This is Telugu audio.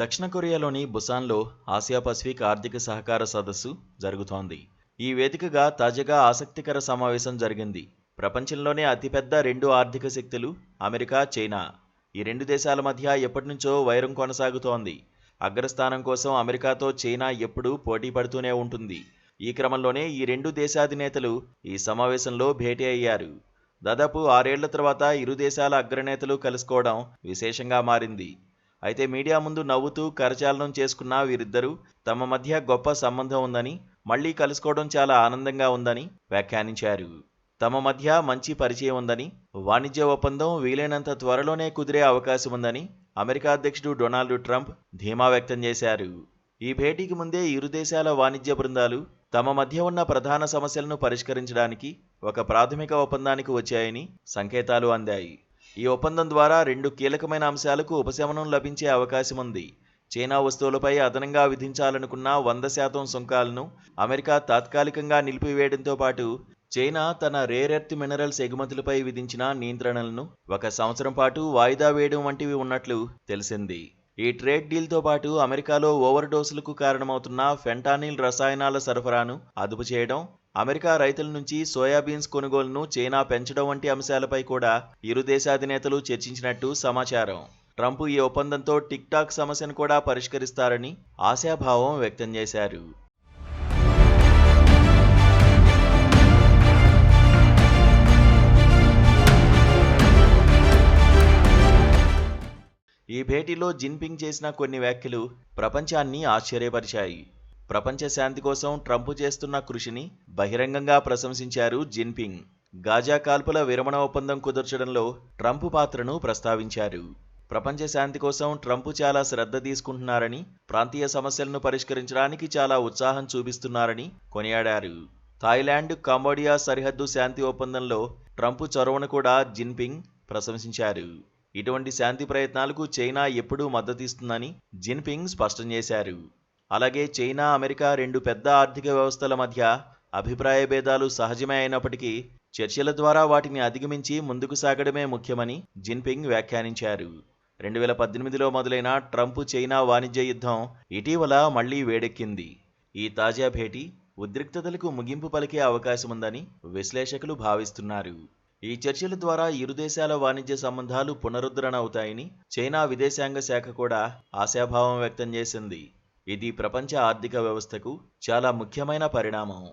దక్షిణ కొరియాలోని బుసాన్లో ఆసియా పసిఫిక్ ఆర్థిక సహకార సదస్సు జరుగుతోంది. ఈ వేదికగా తాజాగా ఆసక్తికర సమావేశం జరిగింది. ప్రపంచంలోనే అతిపెద్ద రెండు ఆర్థిక శక్తులు అమెరికా, చైనా. ఈ రెండు దేశాల మధ్య ఎప్పటినుంచో వైరం కొనసాగుతోంది. అగ్రస్థానం కోసం అమెరికాతో చైనా ఎప్పుడూ పోటీ పడుతూనే ఉంటుంది. ఈ క్రమంలోనే ఈ రెండు దేశాధినేతలు ఈ సమావేశంలో భేటీ అయ్యారు. దాదాపు 6 ఏళ్ల తర్వాత ఇరు దేశాల అగ్రనేతలు కలుసుకోవడం విశేషంగా మారింది. అయితే మీడియా ముందు నవ్వుతూ కరచాలనం చేసుకున్న వీరిద్దరూ తమ మధ్య గొప్ప సంబంధం ఉందని, మళ్లీ కలుసుకోవడం చాలా ఆనందంగా ఉందని వ్యాఖ్యానించారు. తమ మధ్య మంచి పరిచయం ఉందని, వాణిజ్య ఒప్పందం వీలైనంత త్వరలోనే కుదిరే అవకాశం ఉందని అమెరికా అధ్యక్షుడు డొనాల్డ్ ట్రంప్ ధీమా వ్యక్తం చేశారు. ఈ భేటీకి ముందే ఇరు దేశాల వాణిజ్య బృందాలు తమ మధ్య ఉన్న ప్రధాన సమస్యలను పరిష్కరించడానికి ఒక ప్రాథమిక ఒప్పందానికి వచ్చాయని సంకేతాలు అందాయి. ఈ ఒప్పందం ద్వారా రెండు కీలకమైన అంశాలకు ఉపశమనం లభించే అవకాశం ఉంది. చైనా వస్తువులపై అదనంగా విధించాలనుకున్న 100% సుంకాలను అమెరికా తాత్కాలికంగా నిలిపివేయడంతో పాటు చైనా తన రేర్ ఎర్త్ మినరల్స్ ఎగుమతులపై విధించిన నియంత్రణలను 1 సంవత్సరం పాటు వాయిదా వేయడం వంటివి ఉన్నట్లు తెలిసింది. ఈ ట్రేడ్ డీల్తో పాటు అమెరికాలో ఓవర్ డోసులకు కారణమవుతున్న ఫెంటానిల్ రసాయనాల సరఫరాను అదుపు చేయడం, అమెరికా రైతుల నుంచి సోయాబీన్స్ కొనుగోలును చైనా పెంచడం వంటి అంశాలపై కూడా ఇరు దేశాధినేతలు చర్చించినట్టు సమాచారం. ట్రంప్ ఈ ఒప్పందంతో టిక్ టాక్ సమస్యను కూడా పరిష్కరిస్తారని ఆశాభావం వ్యక్తం చేశారు. ఈ భేటీలో జిన్పింగ్ చేసిన కొన్ని వ్యాఖ్యలు ప్రపంచాన్ని ఆశ్చర్యపరిచాయి. ప్రపంచ శాంతి కోసం ట్రంప్ చేస్తున్న కృషిని బహిరంగంగా ప్రశంసించారు జిన్పింగ్. గాజా కాల్పుల విరమణ ఒప్పందం కుదర్చడంలో ట్రంప్ పాత్రను ప్రస్తావించారు. ప్రపంచ శాంతి కోసం ట్రంప్ చాలా శ్రద్ధ తీసుకుంటున్నారని, ప్రాంతీయ సమస్యలను పరిష్కరించడానికి చాలా ఉత్సాహం చూపిస్తున్నారని కొనియాడారు. థాయిలాండ్, కంబోడియా సరిహద్దు శాంతి ఒప్పందంలో ట్రంప్ చొరవను కూడా జిన్పింగ్ ప్రశంసించారు. ఇటువంటి శాంతి ప్రయత్నాలకు చైనా ఎప్పుడూ మద్దతిస్తుందని జిన్పింగ్ స్పష్టం చేశారు. అలాగే చైనా, అమెరికా రెండు పెద్ద ఆర్థిక వ్యవస్థల మధ్య అభిప్రాయ భేదాలు సహజమే అయినప్పటికీ చర్చల ద్వారా వాటిని అధిగమించి ముందుకు సాగడమే ముఖ్యమని జిన్పింగ్ వ్యాఖ్యానించారు. 2018లో మొదలైన ట్రంప్ చైనా వాణిజ్య యుద్ధం ఇటీవల మళ్లీ వేడెక్కింది. ఈ తాజా భేటీ ఉద్రిక్తతలకు ముగింపు పలికే అవకాశముందని విశ్లేషకులు భావిస్తున్నారు. ఈ చర్చల ద్వారా ఇరు దేశాల వాణిజ్య సంబంధాలు పునరుద్ధరణ అవుతాయని చైనా విదేశాంగ శాఖ కూడా ఆశాభావం వ్యక్తం చేసింది. ఇది ప్రపంచ ఆర్థిక వ్యవస్థకు చాలా ముఖ్యమైన పరిణామం.